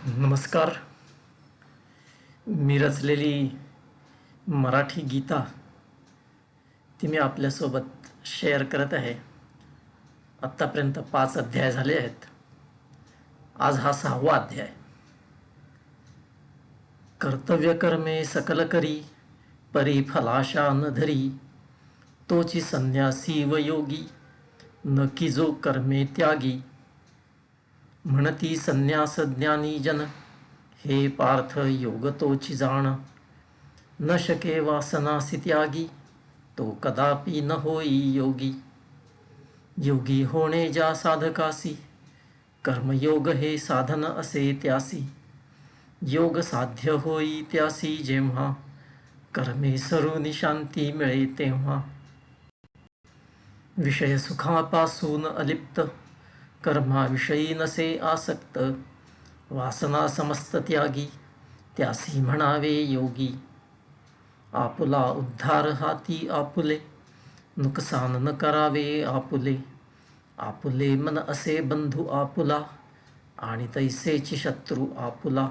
नमस्कार. मी रचलेली मराठी गीता ती मी आपल्यासोबत शेअर करत आहे. आत्तापर्यंत 5 अध्याय झाले आहेत. आज हा 6वा अध्याय. कर्तव्य कर्मे सकल करी, परी फलाशा न धरी, तोची संन्यासी व योगी, न की जो कर्मे त्यागी. म्हणती संन्यास ज्ञानी जन, हे पार्थ योग तोची जाण. न शके वासनासी त्यागी, तो कदापि न होई योगी. योगी होणे ज्या साधकासी, कर्मयोग हे साधन असे त्यासी. योग साध्य होई त्यासी जेव्हा, कर्मे सरून शांती मिळे तेव्हा. विषय सुखापासून अलिप्त, कर्माविषयी नसे आसक्त. वासना समस्त त्यागी, त्यासी म्हणावे योगी. आपुला उद्धार हाती आपुले, नुकसान न करावे आपुले. आपुले मन असे बंधू आपुला, आणि तैसेची शत्रू आपुला.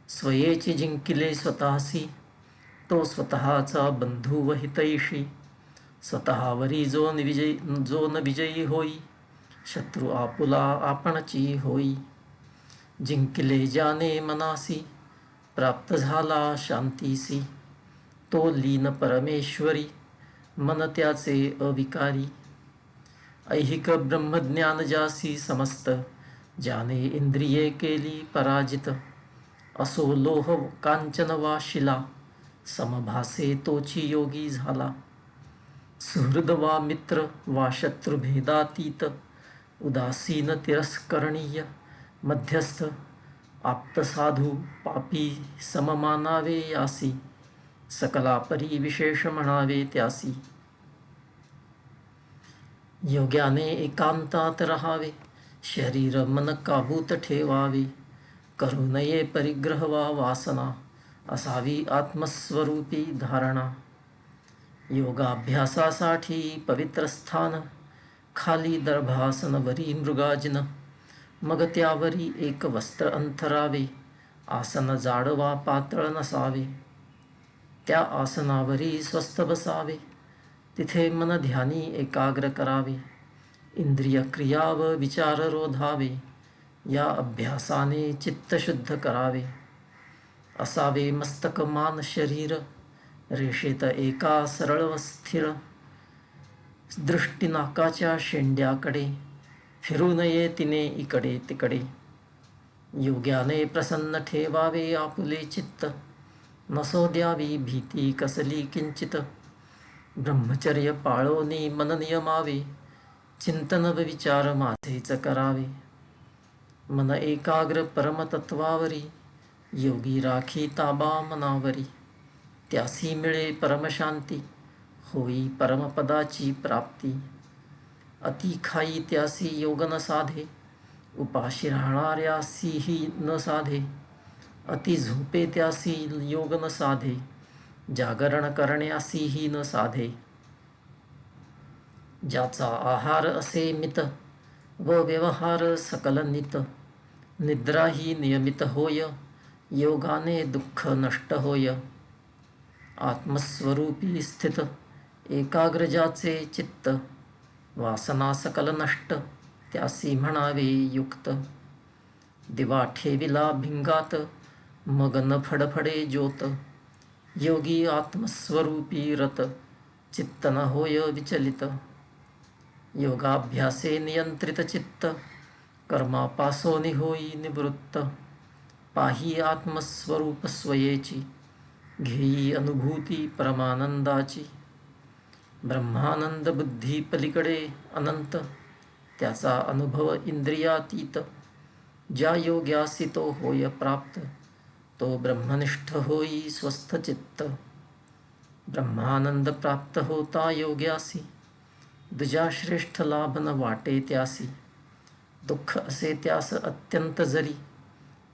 स्वयेची जिंकिले स्वतःसी, तो स्वतःचा बंधू व हितैषी. स्वतःवरी जो न विजयी होई, शत्रू आपुला आपणची होई. जिंकले ज्याने मनासी, प्राप्त झाला शांतीसी. तो लीन परमेश्वरी, मन त्याचे अविकारी. ऐहिक ब्रह्मज्ञान ज्यासी समस्त, ज्याने इंद्रिये केली पराजित. असो लोह कांचन वा शिला, समभासे तोची योगी झाला. सुहृद वा मित्र वा शत्रु भेदातीत, उदासीन तिरस्करणीय. मध्यस्थ आप्त साधू पापी सममानावे यासी. सकला परी विशेष म्हणावे त्यासी. योग्याने एकांतात रहावे, शरीर मन काबूत ठेवावे. करू नये परिग्रह वा वासना, असावी आत्मस्वरूपी धारणा. योगाभ्यासासाठी पवित्र स्थान, खाली दर्भासन वरी मृगाजिन. मग त्यावरी एक वस्त्र अंथरावे, आसन जाड वा पातळ नसावे. त्या आसनावरी स्वस्थ बसावे, तिथे मन ध्यानी एकाग्र करावे. इंद्रिय क्रिया व विचार रोधावे, या अभ्यासाने चित्त शुद्ध करावे. असावे मस्तक मान शरीर, रेषेत एका सरळ व स्थिर. दृष्टी नाकाच्या शेंड्याकडे, फिरू नये तिने इकडे तिकडे. योग्याने प्रसन्न ठेवावे आपुले चित्त, नसो द्यावी भीती कसली किंचित. ब्रह्मचर्य पाळोनी मन नियमावे, चिंतन व विचार माझेच करावे. मन एकाग्र परमतत्वावरी, योगी राखी ताबा मनावरी. त्यासी मिळे परमशांती, होई परमपदाची प्राप्ती. अति खाई त्यासी योग न साधे, उपाशी राहणाऱ्यासीही न साधे. अति झोपे त्यासी योग न साधे, जागरण करण्यासीही न साधे. ज्याचा आहार असे मित, व व्यवहार सकल नित. निद्राही नियमित होय, योगाने दुःख नष्ट होय. आत्मस्वरूपी स्थित, एकाग्र ज्याचे चित्त. वासना सकल नष्ट, त्यासी म्हणावे युक्त. दिवा ठेविला भिंगात, मग न फडफडे ज्योत. योगी आत्मस्वरूपी रत, चित्त न होय विचलित. योगाभ्यासे नियंत्रित चित्त, कर्मापासोनी होई निवृत्त. पाही आत्मस्वरूप स्वयेची, घेई अनुभूती परमानंदाची. ब्रह्मानंद बुद्धी पलीकडे अनंत, त्याचा अनुभव इंद्रियातीत. ज्या योग्यासी तो होय प्राप्त, तो ब्रह्मनिष्ठ होई स्वस्थ चित्त. ब्रह्मानंद प्राप्त होता योग्यासी, दुजा श्रेष्ठ लाभ न वाटे त्यासी. दुःख असे त्यास अत्यंत जरी,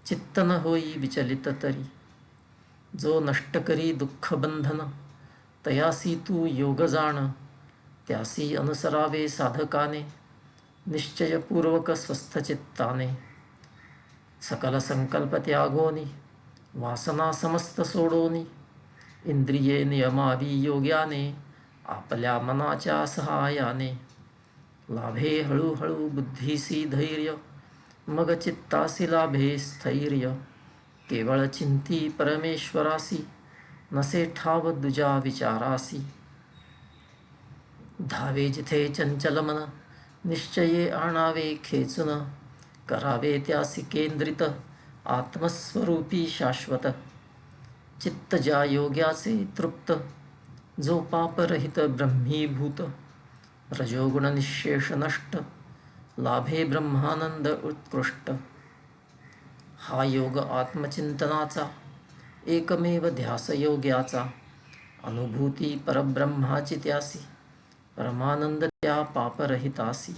चित्त न होई विचलित तरी. जो नष्ट करी दुःख बंधन, तयासी तू योग जाण. त्यासी अनुसरावे साधकाने, निश्चयपूर्वक स्वस्थ चित्ताने. सकल संकल्प त्यागोनी वासना समस्त सोडोनी इंद्रिये नियमावी योग्याने आपल्या मनाच्या सहायाने लाभे हळूहळू बुद्धीसी धैर्य मग चित्तासी लाभे स्थैर्य केवळ चिंती परमेश्वरासी नसे ठाव दुजा विचारासी धावे जिथे चंचल मन निश्चये आणावे खेचून करावे त्यासी केंद्रित आत्मस्वरूपी शाश्वत चित्त ज्या योग्याचे तृप्त जो पापरहित ब्रह्मीभूत रजोगुण निशेष नष्ट लाभे ब्रह्मानंद उत्कृष्ट हा योग आत्मचिंतनाचा एकमेव ध्यास योग्याचा अनुभूती परब्रह्माची त्यासी परमानंद त्या पापरहितासी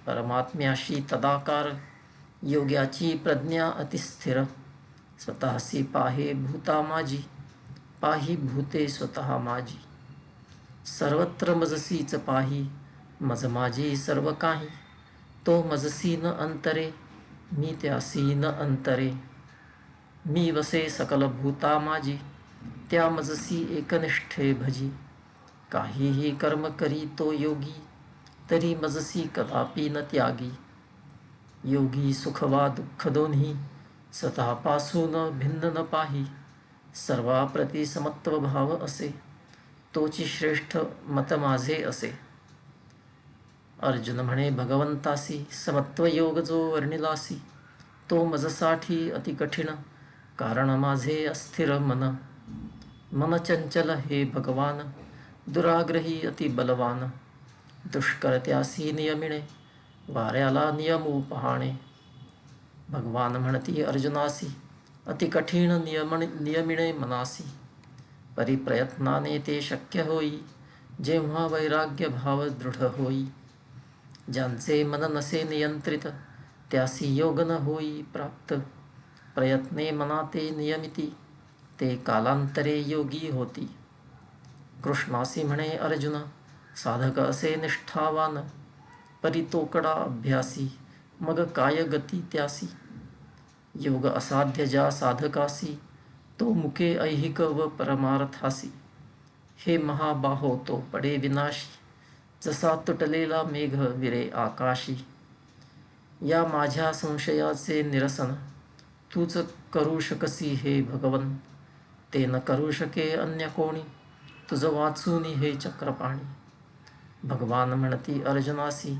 परमात्म्याशी तदाकार योग्याची प्रज्ञा अतिस्थिर स्वतःसी पाहे भूता माझी पाही भूते स्वतः माझी सर्वत्र मजसीच पाही मज माझी सर्व काही तो मजसी न अंतरे मी त्यासी न अंतरे मी वसे सकल भूता माझी त्या मजसी एकनिष्ठे भजी काहीही कर्म करी तो योगी तरी मजसी कदापि न त्यागी योगी सुख वा दुःख दोन्ही स्वतःपासून भिन्न न पाही सर्वाप्रती समत्व भाव असे तोची श्रेष्ठ मत माझे असे अर्जुन म्हणे भगवंतासी समत्व योग जो वर्णिलासी तो मजसाठी अति कठीण कारण माझे अस्थिर मन मन चंचल हे भगवान दुराग्रही अति बलवान दुष्कर त्यासी नियमिणे वाऱ्याला नियमू पहाणे भगवान म्हणती अर्जुनासी अति कठीण नियमिणे मनासी परिप्रयत्नाने ते शक्य होई जेव्हा वैराग्य भाव दृढ होई ज्यांचे मन नसे नियंत्रित त्यासी योग न होई प्राप्त प्रयत्ने मना ते नियमिती ते कालांतरे योगी होती कृष्णासी म्हणे अर्जुन साधक असे निष्ठावान परितोकडा अभ्यासी मग काय गती त्यासी योग असाध्य ज्या साधकासी तो मुके ऐहिक व परमार्थासी हे महाबाहो तो पडे विनाशी जसा तुटलेला मेघ विरे आकाशी या माझ्या संशयाचे निरसन तूच करू शकसी हे भगवन ते न करू शके अन्य कोणी तुझ वाचून हे चक्रपाणी भगवान म्हणती अर्जुनासी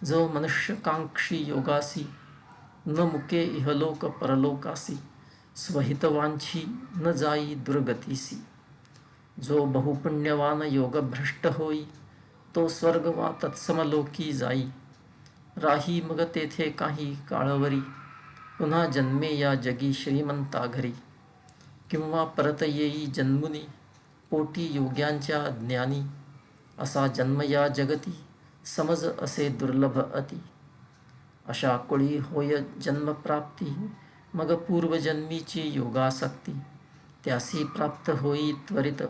जो मनुष्यकांक्षी योगासी न मुके इहलोक परलोकासी स्वहितवांछी न जाई दुर्गतीसी जो बहुपुण्यवान योगभ्रष्ट होई तो स्वर्ग वा तत्समलोकी जाई राही मग तेथे काही काळवरी पुन्हा जन्मे या जगी श्रीमंता घरी किंवा परत येई जन्मुनी पोटी योग्यांच्या ज्ञानी असा जन्म या जगती समज असे दुर्लभ अति अशा कुळी होय जन्मप्राप्ती मग पूर्वजन्मीची योगासक्ती त्यासी प्राप्त होई त्वरित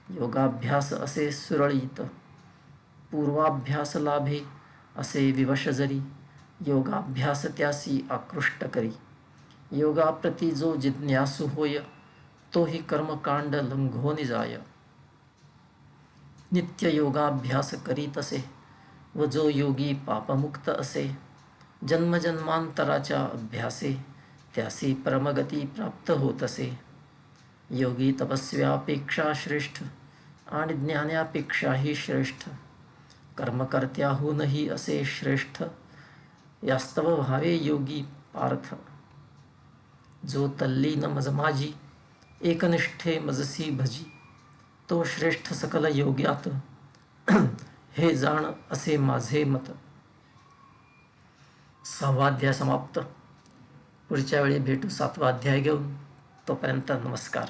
योगाभ्यास असे सुरळीत पूर्वाभ्यास लाभे असे विवश जरी योगाभ्यास त्यासी आकृष्ट करी योगाप्रती जो जिज्ञासू होय तोही कर्मकांड लंघोनी जाय नित्य योगाभ्यास करीत असे व जो योगी पापमुक्त असे जन्मजन्मांतराच्या अभ्यासे त्यासी परमगती प्राप्त होत असे योगी तपस्व्यापेक्षा श्रेष्ठ आणि ज्ञानापेक्षाही श्रेष्ठ कर्मकर्त्याहूनही असे श्रेष्ठ यास्तव व्हावे योगी पार्थ जो तल्लीन मज माझी एकनिष्ठे मजसी भजी तो श्रेष्ठ सकल योग्यात हे जाण असे माझे मत 6वा अध्याय समाप्त पुढच्या वेळी भेटू 7वा अध्याय घेऊन तोपर्यंत नमस्कार